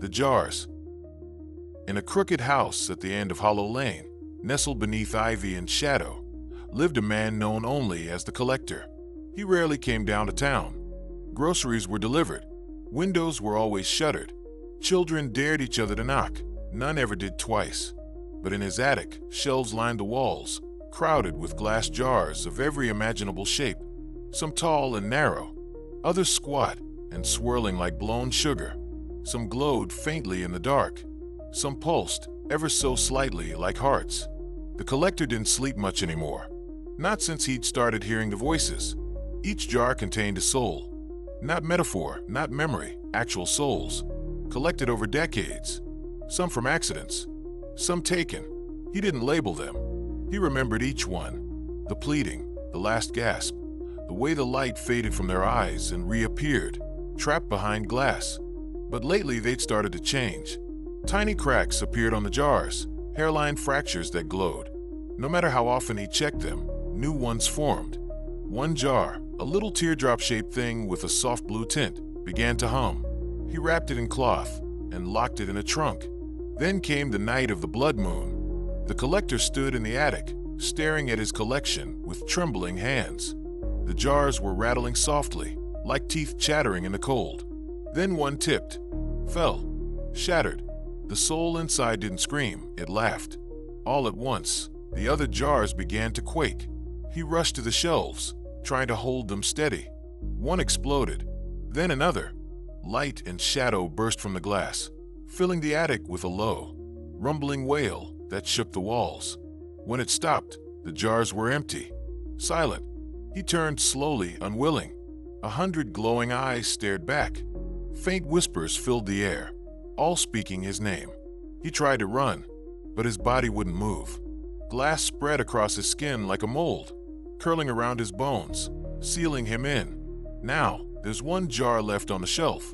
The jars. In a crooked house at the end of Hollow Lane, nestled beneath ivy and shadow, lived a man known only as the Collector. He rarely came down to town. Groceries were delivered. Windows were always shuttered. Children dared each other to knock. None ever did twice. But in his attic, shelves lined the walls, crowded with glass jars of every imaginable shape. Some tall and narrow, others squat and swirling like blown sugar. Some glowed faintly in the dark. Some pulsed, ever so slightly, like hearts. The Collector didn't sleep much anymore. Not since he'd started hearing the voices. Each jar contained a soul. Not metaphor, not memory, actual souls. Collected over decades. Some from accidents. Some taken. He didn't label them. He remembered each one. The pleading, the last gasp, the way the light faded from their eyes and reappeared, trapped behind glass. But lately they'd started to change. Tiny cracks appeared on the jars, hairline fractures that glowed. No matter how often he checked them, new ones formed. One jar, a little teardrop-shaped thing with a soft blue tint, began to hum. He wrapped it in cloth and locked it in a trunk. Then came the night of the blood moon. The Collector stood in the attic, staring at his collection with trembling hands. The jars were rattling softly, like teeth chattering in the cold. Then one tipped, fell, shattered. The soul inside didn't scream, it laughed. All at once, the other jars began to quake. He rushed to the shelves, trying to hold them steady. One exploded, then another. Light and shadow burst from the glass, filling the attic with a low, rumbling wail that shook the walls. When it stopped, the jars were empty, silent. He turned slowly, unwilling. 100 glowing eyes stared back. Faint whispers filled the air, all speaking his name. He tried to run, but his body wouldn't move. Glass spread across his skin like a mold, curling around his bones, sealing him in. Now, there's one jar left on the shelf.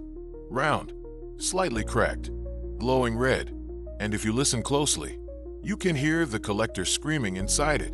Round, slightly cracked, glowing red. And if you listen closely, you can hear the Collector screaming inside it.